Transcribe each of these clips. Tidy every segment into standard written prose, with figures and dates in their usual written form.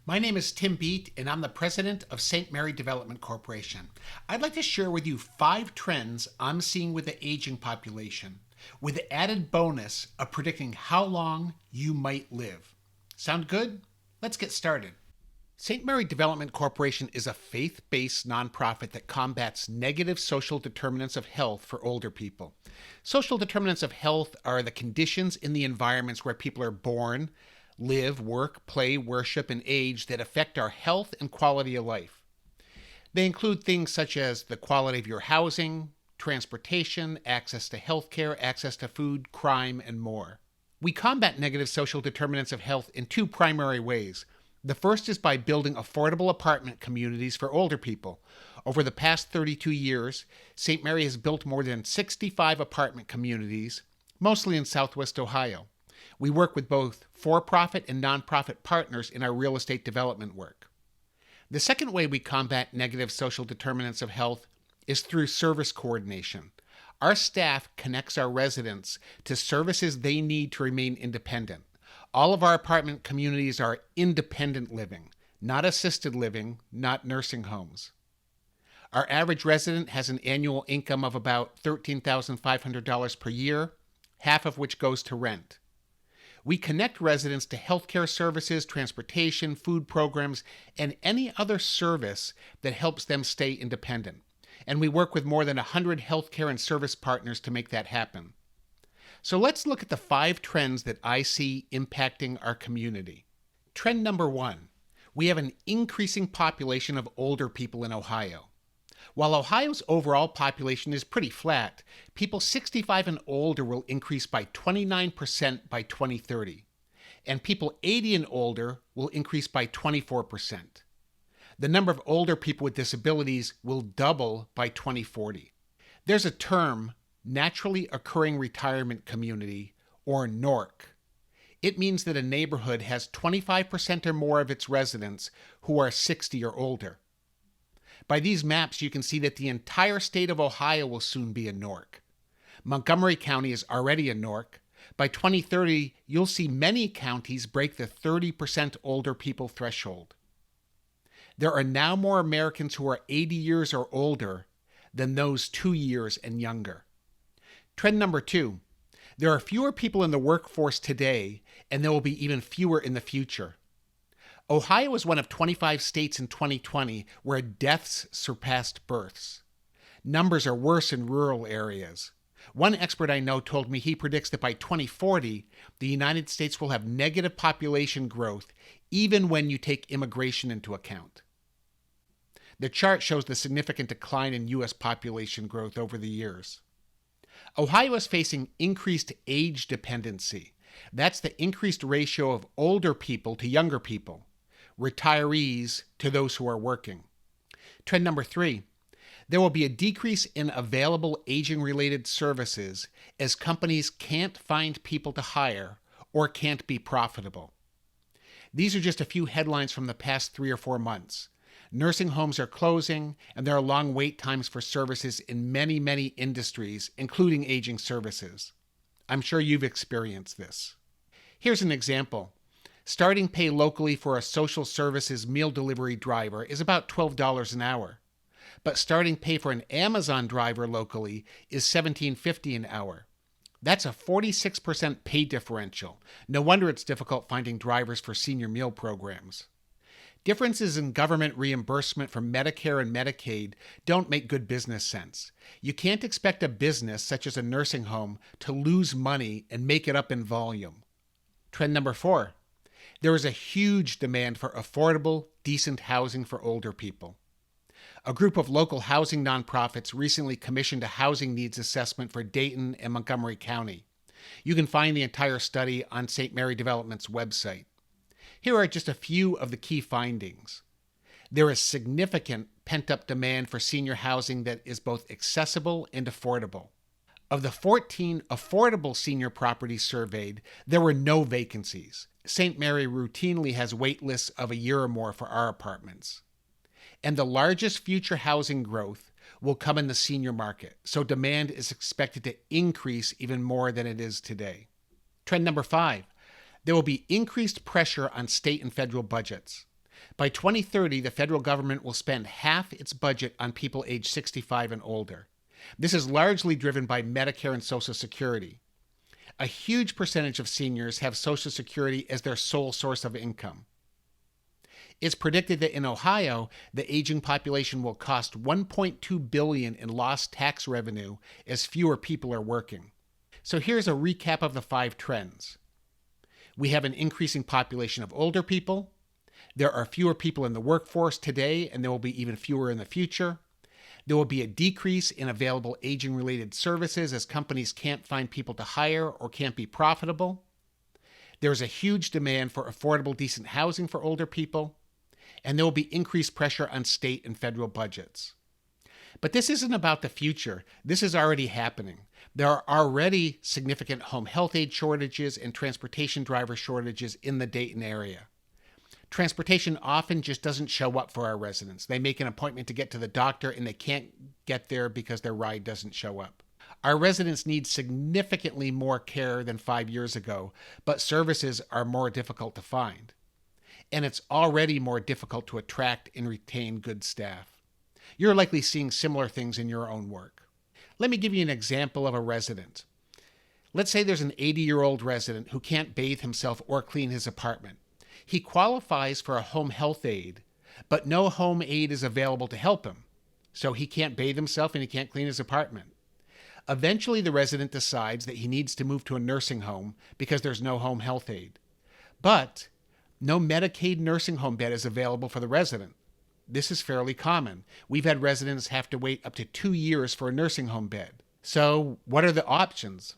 My name is Tim Bete, and I'm the president of St. Mary Development Corporation. I'd like to share with you 5 trends I'm seeing with the aging population, with the added bonus of predicting how long you might live. Sound good? Let's get started. St. Mary Development Corporation is a faith-based nonprofit that combats negative social determinants of health for older people. Social determinants of health are the conditions in the environments where people are born, live, work, play, worship, and age that affect our health and quality of life. They include things such as the quality of your housing, transportation, access to healthcare, access to food, crime, and more. We combat negative social determinants of health in 2 primary ways. The first is by building affordable apartment communities for older people. Over the past 32 years, St. Mary has built more than 65 apartment communities, mostly in Southwest Ohio. We work with both for-profit and nonprofit partners in our real estate development work. The second way we combat negative social determinants of health is through service coordination. Our staff connects our residents to services they need to remain independent. All of our apartment communities are independent living, not assisted living, not nursing homes. Our average resident has an annual income of about $13,500 per year, half of which goes to rent. We connect residents to healthcare services, transportation, food programs, and any other service that helps them stay independent. And we work with more than 100 healthcare and service partners to make that happen. So let's look at the 5 trends that I see impacting our community. Trend number 1, we have an increasing population of older people in Ohio. While Ohio's overall population is pretty flat, people 65 and older will increase by 29% by 2030, and people 80 and older will increase by 24%. The number of older people with disabilities will double by 2040. There's a term, naturally occurring retirement community, or NORC. It means that a neighborhood has 25% or more of its residents who are 60 or older. By these maps, you can see that the entire state of Ohio will soon be a NORC. Montgomery County is already a NORC. By 2030, you'll see many counties break the 30% older people threshold. There are now more Americans who are 80 years or older than those 2 years and younger. Trend number 2, there are fewer people in the workforce today, and there will be even fewer in the future. Ohio is one of 25 states in 2020 where deaths surpassed births. Numbers are worse in rural areas. One expert I know told me he predicts that by 2040, the United States will have negative population growth even when you take immigration into account. The chart shows the significant decline in U.S. population growth over the years. Ohio is facing increased age dependency. That's the increased ratio of older people to younger people, retirees to those who are working. Trend number 3, there will be a decrease in available aging-related services as companies can't find people to hire or can't be profitable. These are just a few headlines from the past 3 or 4 months. Nursing homes are closing, and there are long wait times for services in many, many industries, including aging services. I'm sure you've experienced this. Here's an example. Starting pay locally for a social services meal delivery driver is about $12 an hour. But starting pay for an Amazon driver locally is $17.50 an hour. That's a 46% pay differential. No wonder it's difficult finding drivers for senior meal programs. Differences in government reimbursement for Medicare and Medicaid don't make good business sense. You can't expect a business, such as a nursing home, to lose money and make it up in volume. Trend number 4. There is a huge demand for affordable, decent housing for older people. A group of local housing nonprofits recently commissioned a housing needs assessment for Dayton and Montgomery County. You can find the entire study on St. Mary Development's website. Here are just a few of the key findings. There is significant pent-up demand for senior housing that is both accessible and affordable. Of the 14 affordable senior properties surveyed, there were no vacancies. St. Mary routinely has wait lists of a year or more for our apartments. And the largest future housing growth will come in the senior market, so demand is expected to increase even more than it is today. Trend number 5. There will be increased pressure on state and federal budgets. By 2030, the federal government will spend half its budget on people aged 65 and older. This is largely driven by Medicare and Social Security. A huge percentage of seniors have Social Security as their sole source of income. It's predicted that in Ohio, the aging population will cost $1.2 billion in lost tax revenue as fewer people are working. So here's a recap of the 5 trends. We have an increasing population of older people. There are fewer people in the workforce today, and there will be even fewer in the future. There will be a decrease in available aging-related services as companies can't find people to hire or can't be profitable. There is a huge demand for affordable, decent housing for older people. And there will be increased pressure on state and federal budgets. But this isn't about the future. This is already happening. There are already significant home health aid shortages and transportation driver shortages in the Dayton area. Transportation often just doesn't show up for our residents. They make an appointment to get to the doctor and they can't get there because their ride doesn't show up. Our residents need significantly more care than 5 years ago, but services are more difficult to find. And it's already more difficult to attract and retain good staff. You're likely seeing similar things in your own work. Let me give you an example of a resident. Let's say there's an 80-year-old resident who can't bathe himself or clean his apartment. He qualifies for a home health aid, but no home aid is available to help him. So he can't bathe himself and he can't clean his apartment. Eventually, the resident decides that he needs to move to a nursing home because there's no home health aid. But no Medicaid nursing home bed is available for the resident. This is fairly common. We've had residents have to wait up to 2 years for a nursing home bed. So what are the options?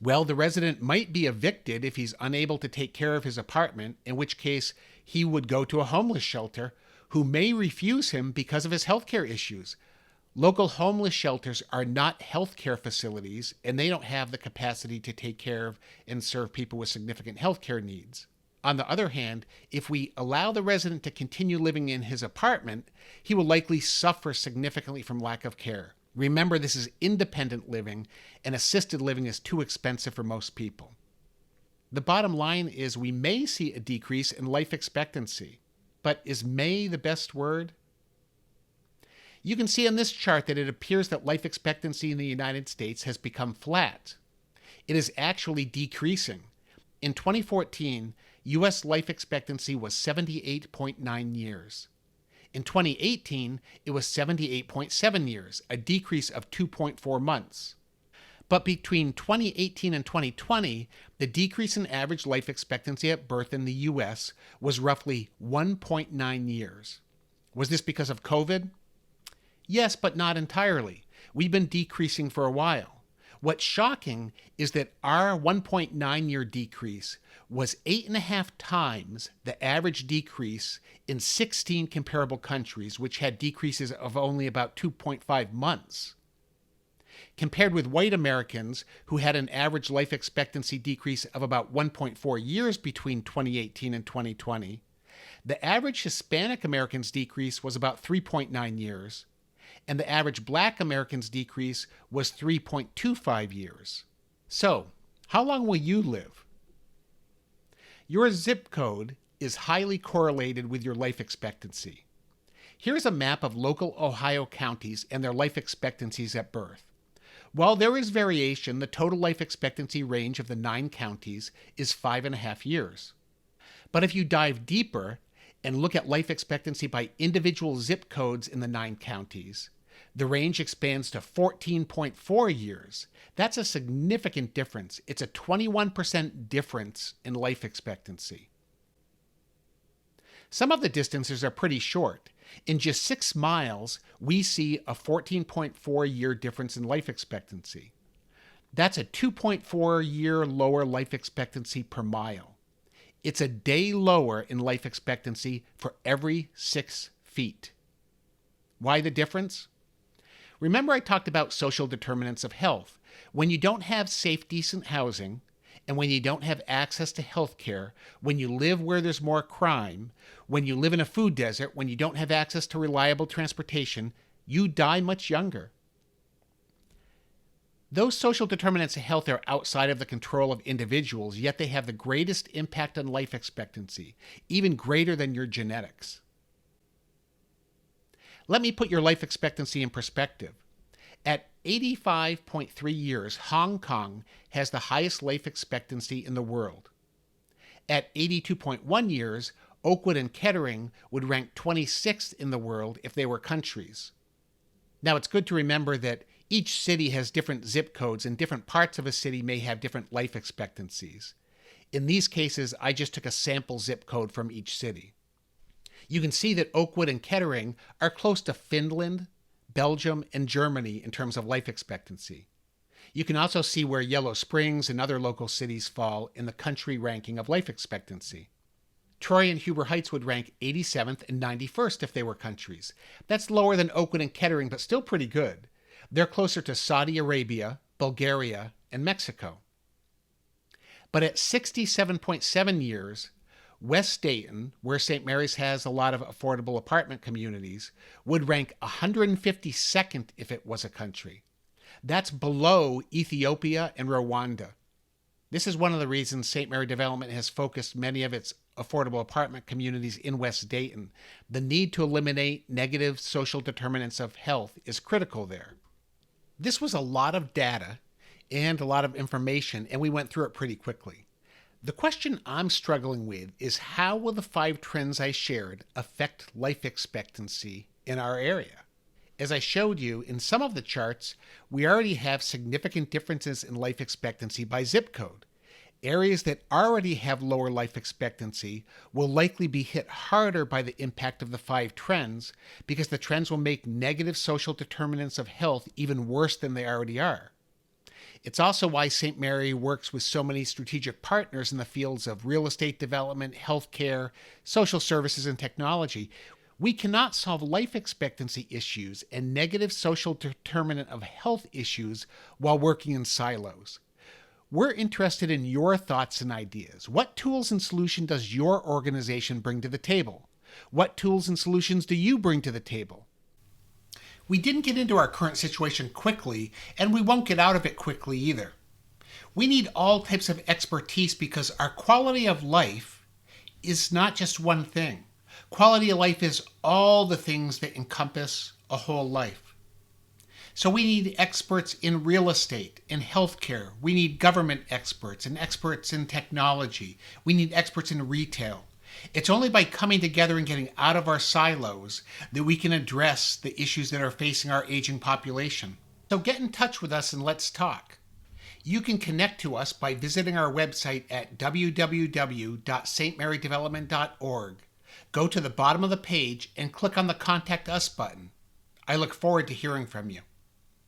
Well, the resident might be evicted if he's unable to take care of his apartment, in which case he would go to a homeless shelter who may refuse him because of his healthcare issues. Local homeless shelters are not healthcare facilities, and they don't have the capacity to take care of and serve people with significant healthcare needs. On the other hand, if we allow the resident to continue living in his apartment, he will likely suffer significantly from lack of care. Remember, this is independent living, and assisted living is too expensive for most people. The bottom line is we may see a decrease in life expectancy. But is may the best word? You can see on this chart that it appears that life expectancy in the United States has become flat. It is actually decreasing. In 2014, U.S. life expectancy was 78.9 years. In 2018, it was 78.7 years, a decrease of 2.4 months. But between 2018 and 2020, the decrease in average life expectancy at birth in the U.S. was roughly 1.9 years. Was this because of COVID? Yes, but not entirely. We've been decreasing for a while. What's shocking is that our 1.9-year decrease was 8.5 times the average decrease in 16 comparable countries, which had decreases of only about 2.5 months. Compared with white Americans, who had an average life expectancy decrease of about 1.4 years between 2018 and 2020, the average Hispanic Americans' decrease was about 3.9 years, and the average Black Americans' decrease was 3.25 years. So, how long will you live? Your zip code is highly correlated with your life expectancy. Here's a map of local Ohio counties and their life expectancies at birth. While there is variation, the total life expectancy range of the 9 counties is 5.5 years. But if you dive deeper and look at life expectancy by individual zip codes in the 9 counties, the range expands to 14.4 years. That's a significant difference. It's a 21% difference in life expectancy. Some of the distances are pretty short. In just 6 miles, we see a 14.4-year difference in life expectancy. That's a 2.4-year lower life expectancy per mile. It's a day lower in life expectancy for every 6 feet. Why the difference? Remember I talked about social determinants of health. When you don't have safe, decent housing, and when you don't have access to health care, when you live where there's more crime, when you live in a food desert, when you don't have access to reliable transportation, you die much younger. Those social determinants of health are outside of the control of individuals, yet they have the greatest impact on life expectancy, even greater than your genetics. Let me put your life expectancy in perspective. At 85.3 years, Hong Kong has the highest life expectancy in the world. At 82.1 years, Oakwood and Kettering would rank 26th in the world if they were countries. Now, it's good to remember that each city has different zip codes, and different parts of a city may have different life expectancies. In these cases, I just took a sample zip code from each city. You can see that Oakwood and Kettering are close to Finland, Belgium, and Germany in terms of life expectancy. You can also see where Yellow Springs and other local cities fall in the country ranking of life expectancy. Troy and Huber Heights would rank 87th and 91st if they were countries. That's lower than Oakwood and Kettering, but still pretty good. They're closer to Saudi Arabia, Bulgaria, and Mexico. But at 67.7 years, West Dayton, where St. Mary's has a lot of affordable apartment communities, would rank 152nd if it was a country. That's below Ethiopia and Rwanda. This is one of the reasons St. Mary Development has focused many of its affordable apartment communities in West Dayton. The need to eliminate negative social determinants of health is critical there. This was a lot of data and a lot of information, and we went through it pretty quickly. The question I'm struggling with is, how will the 5 trends I shared affect life expectancy in our area? As I showed you in some of the charts, we already have significant differences in life expectancy by zip code. Areas that already have lower life expectancy will likely be hit harder by the impact of the 5 trends, because the trends will make negative social determinants of health even worse than they already are. It's also why St. Mary works with so many strategic partners in the fields of real estate development, healthcare, social services, and technology. We cannot solve life expectancy issues and negative social determinant of health issues while working in silos. We're interested in your thoughts and ideas. What tools and solutions does your organization bring to the table? What tools and solutions do you bring to the table? We didn't get into our current situation quickly, and we won't get out of it quickly either. We need all types of expertise because our quality of life is not just one thing. Quality of life is all the things that encompass a whole life. So we need experts in real estate, in healthcare. We need government experts and experts in technology. We need experts in retail. It's only by coming together and getting out of our silos that we can address the issues that are facing our aging population. So get in touch with us and let's talk. You can connect to us by visiting our website at www.stmarydevelopment.org. Go to the bottom of the page and click on the Contact Us button. I look forward to hearing from you.